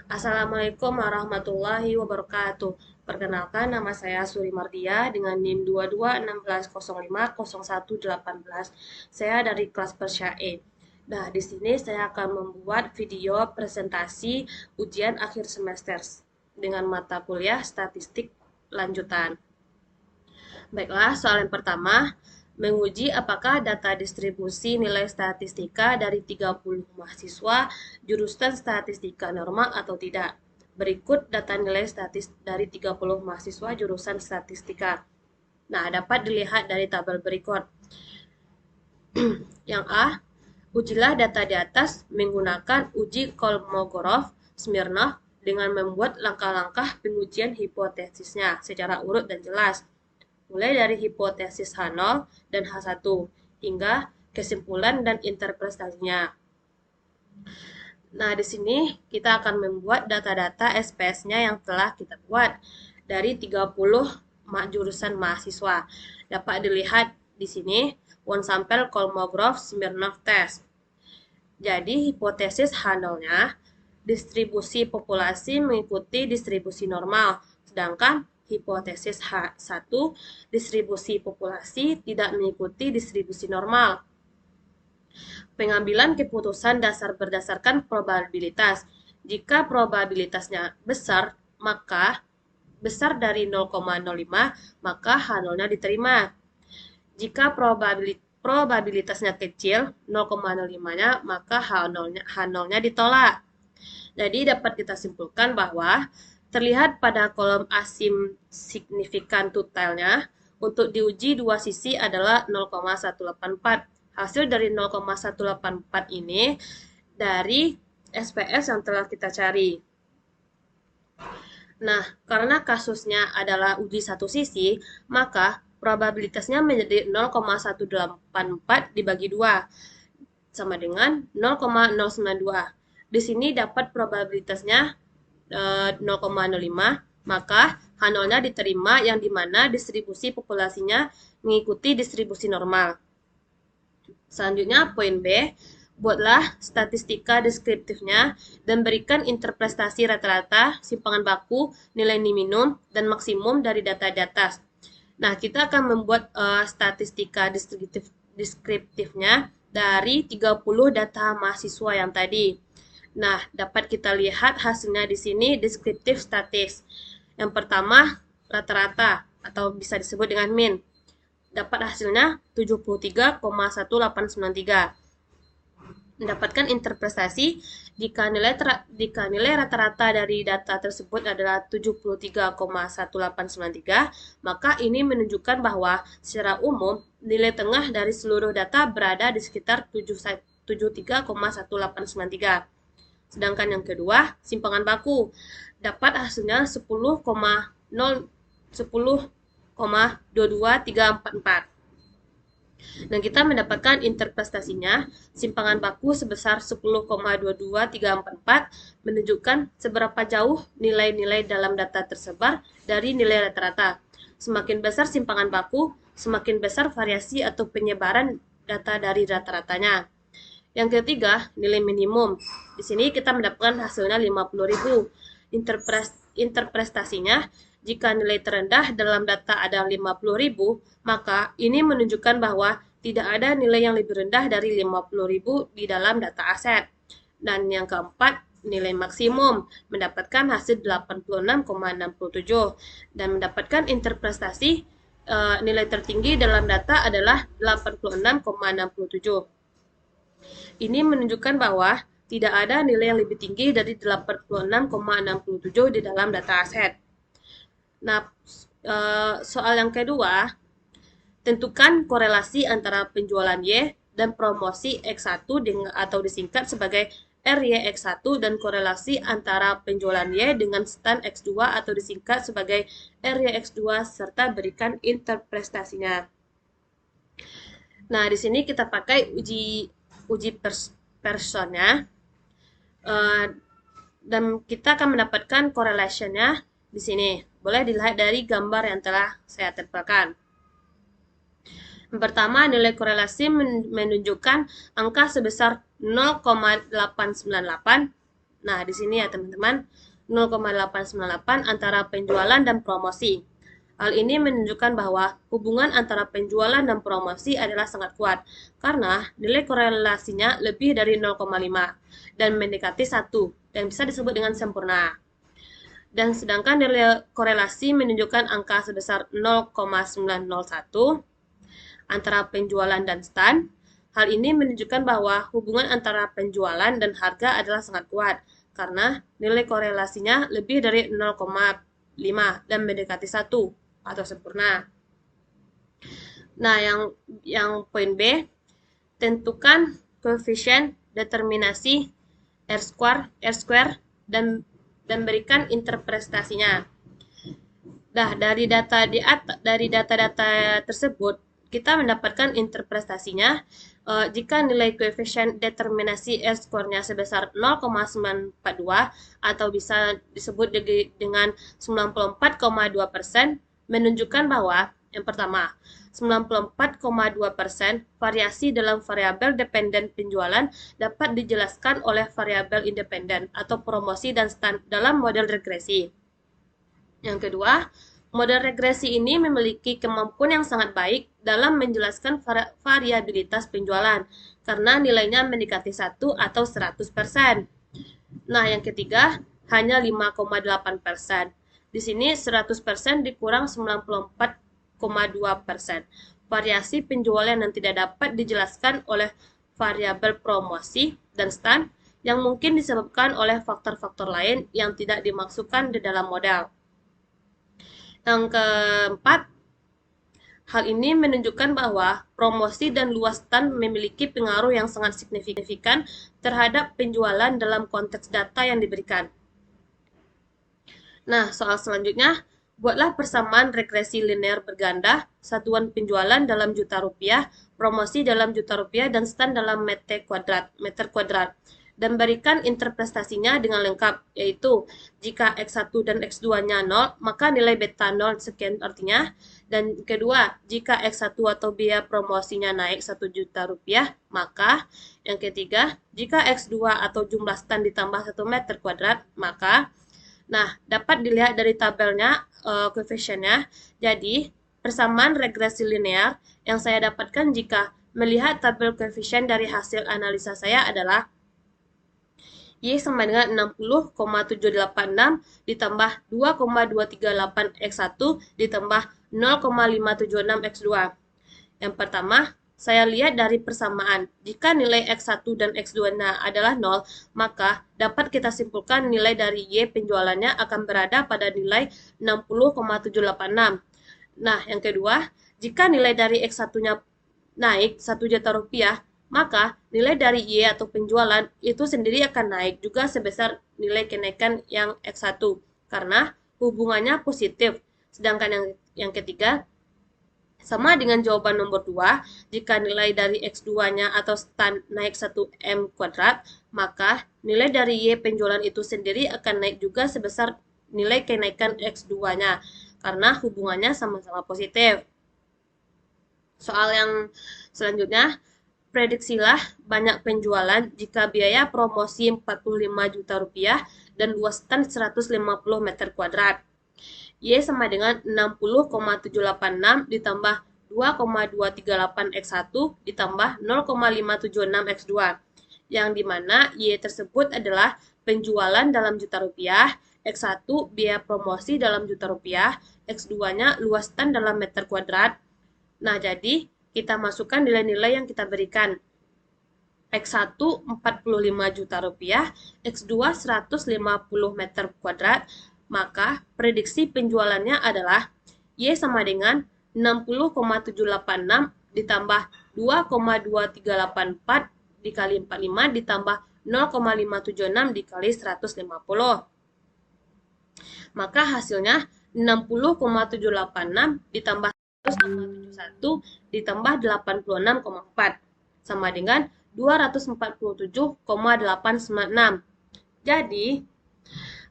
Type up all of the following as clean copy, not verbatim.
Assalamualaikum warahmatullahi wabarakatuh. Perkenalkan, nama saya Suri Mardia dengan NIM 2216050118. Saya dari kelas Persya E. Nah, di sini saya akan membuat video presentasi ujian akhir semester dengan mata kuliah statistik lanjutan. Baiklah, soal yang pertama, menguji apakah data distribusi nilai statistika dari 30 mahasiswa jurusan statistika normal atau tidak. Berikut data nilai statis dari 30 mahasiswa jurusan statistika. Nah, dapat dilihat dari tabel berikut. Yang A, ujilah data di atas menggunakan uji Kolmogorov-Smirnov dengan membuat langkah-langkah pengujian hipotesisnya secara urut dan jelas, mulai dari hipotesis H0 dan H1 hingga kesimpulan dan interpretasinya. Nah, di sini kita akan membuat data-data SPS-nya yang telah kita buat dari 30 jurusan mahasiswa. Dapat dilihat di sini one sample Kolmogorov-Smirnov test. Jadi, hipotesis H0-nya distribusi populasi mengikuti distribusi normal, sedangkan hipotesis H1 distribusi populasi tidak mengikuti distribusi normal. Pengambilan keputusan dasar berdasarkan probabilitas. Jika probabilitasnya besar, maka besar dari 0,05, maka H0-nya diterima. Jika probabilitasnya kecil, 0,05-nya, maka H0-nya ditolak. Jadi dapat kita simpulkan bahwa terlihat pada kolom asim signifikan totalnya untuk diuji dua sisi adalah 0,184. Hasil dari 0,184 ini dari SPS yang telah kita cari. Nah, karena kasusnya adalah uji satu sisi, maka probabilitasnya menjadi 0,184 dibagi 2 sama dengan 0,092. Di sini dapat probabilitasnya 0,05, maka H0-nya diterima yang dimana distribusi populasinya mengikuti distribusi normal. Selanjutnya poin B, buatlah statistika deskriptifnya dan berikan interpretasi rata-rata, simpangan baku, nilai minimum, dan maksimum dari data di atas. Nah, kita akan membuat statistika deskriptifnya dari 30 data mahasiswa yang tadi. Nah, dapat kita lihat hasilnya di sini deskriptif statis. Yang pertama, rata-rata atau bisa disebut dengan mean. Dapat hasilnya 73,1893. Mendapatkan interpretasi jika nilai rata-rata dari data tersebut adalah 73,1893, maka ini menunjukkan bahwa secara umum nilai tengah dari seluruh data berada di sekitar 73,1893. Sedangkan yang kedua, simpangan baku. Dapat hasilnya 10,2234. Dan kita mendapatkan interpretasinya, simpangan baku sebesar 10,22344 menunjukkan seberapa jauh nilai-nilai dalam data tersebar dari nilai rata-rata. Semakin besar simpangan baku, semakin besar variasi atau penyebaran data dari rata-ratanya. Yang ketiga, nilai minimum. Di sini kita mendapatkan hasilnya 50.000. Interpretasinya, jika nilai terendah dalam data ada 50.000, maka ini menunjukkan bahwa tidak ada nilai yang lebih rendah dari 50.000 di dalam data aset. Dan yang keempat, nilai maksimum mendapatkan hasil 86,67 dan mendapatkan interpretasi nilai tertinggi dalam data adalah 86,67. Ini menunjukkan bahwa tidak ada nilai yang lebih tinggi dari 86,67 di dalam data aset. Nah, soal yang kedua, tentukan korelasi antara penjualan Y dan promosi X1 atau disingkat sebagai RYX1 dan korelasi antara penjualan Y dengan stand X2 atau disingkat sebagai RYX2 serta berikan interpretasinya. Nah, di sini kita pakai uji personnya dan kita akan mendapatkan correlation-nya di sini. Boleh dilihat dari gambar yang telah saya tempelkan. Yang pertama, nilai korelasi menunjukkan angka sebesar 0,898 Nah, di sini ya teman-teman, 0,898 antara penjualan dan promosi. Hal ini menunjukkan bahwa hubungan antara penjualan dan promosi adalah sangat kuat, karena nilai korelasinya lebih dari 0,5 dan mendekati 1, dan bisa disebut dengan sempurna. Dan sedangkan nilai korelasi menunjukkan angka sebesar 0,901 antara penjualan dan stand. Hal ini menunjukkan bahwa hubungan antara penjualan dan harga adalah sangat kuat, karena nilai korelasinya lebih dari 0,5 dan mendekati 1 atau sempurna. Nah, yang poin B, tentukan koefisien determinasi R square dan berikan interpretasinya. Nah, dari data-data tersebut kita mendapatkan interpretasinya jika nilai koefisien determinasi R square-nya sebesar 0,942 atau bisa disebut dengan 94,2%, menunjukkan bahwa yang pertama, 94,2% variasi dalam variabel dependen penjualan dapat dijelaskan oleh variabel independen atau promosi dan stand dalam model regresi. Yang kedua, model regresi ini memiliki kemampuan yang sangat baik dalam menjelaskan variabilitas penjualan karena nilainya mendekati 1 atau 100%. Nah, yang ketiga, hanya 5,8%. Di sini 100% dikurang 94,2%. Variasi penjualan yang tidak dapat dijelaskan oleh variabel promosi dan stand yang mungkin disebabkan oleh faktor-faktor lain yang tidak dimaksudkan di dalam model. Yang keempat, hal ini menunjukkan bahwa promosi dan luas stand memiliki pengaruh yang sangat signifikan terhadap penjualan dalam konteks data yang diberikan. Nah, soal selanjutnya, buatlah persamaan regresi linear berganda, satuan penjualan dalam juta rupiah, promosi dalam juta rupiah, dan stand dalam meter kuadrat. Dan berikan interpretasinya dengan lengkap, yaitu jika X1 dan X2-nya 0, maka nilai beta 0 sekian artinya. Dan kedua, jika X1 atau biaya promosinya naik 1 juta rupiah, maka yang ketiga, jika X2 atau jumlah stand ditambah 1 meter kuadrat, maka nah, dapat dilihat dari tabelnya koefisiennya. Jadi, persamaan regresi linear yang saya dapatkan jika melihat tabel koefisien dari hasil analisa saya adalah Y sama dengan 60,786 ditambah 2,238 X1 ditambah 0,576 X2. Yang pertama, saya lihat dari persamaan. Jika nilai X1 dan X2-nya adalah 0, maka dapat kita simpulkan nilai dari Y penjualannya akan berada pada nilai 60,786. Nah, yang kedua, jika nilai dari X1-nya naik 1 juta rupiah, maka nilai dari Y atau penjualan itu sendiri akan naik juga sebesar nilai kenaikan yang X1 karena hubungannya positif. Sedangkan yang ketiga, sama dengan jawaban nomor 2, jika nilai dari X2-nya atau stand naik 1M kuadrat, maka nilai dari Y penjualan itu sendiri akan naik juga sebesar nilai kenaikan X2-nya, karena hubungannya sama-sama positif. Soal yang selanjutnya, prediksilah banyak penjualan jika biaya promosi 45 juta rupiah dan luas stand 150 meter kuadrat. Y sama dengan 60,786 ditambah 2,238 X1 ditambah 0,576 X2, yang dimana Y tersebut adalah penjualan dalam juta rupiah, X1 biaya promosi dalam juta rupiah, X2-nya luas stand dalam meter kuadrat. Nah, jadi kita masukkan nilai-nilai yang kita berikan. X1 45 juta rupiah, X2 150 meter kuadrat, maka prediksi penjualannya adalah Y sama dengan 60,786 ditambah 2,2384 dikali 45 ditambah 0,576 dikali 150. Maka hasilnya 60,786 ditambah 1,71 ditambah 86,4 sama dengan 247,896. Jadi,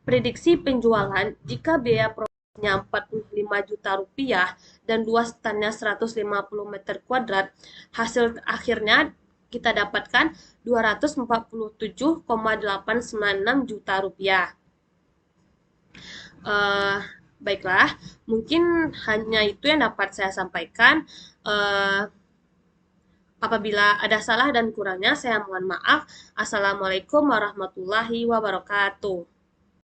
prediksi penjualan jika biaya promosinya 45 juta rupiah dan luas standnya 150 meter kuadrat, hasil akhirnya kita dapatkan 247,896 juta rupiah. Baiklah, mungkin hanya itu yang dapat saya sampaikan. Apabila ada salah dan kurangnya, saya mohon maaf. Assalamualaikum warahmatullahi wabarakatuh.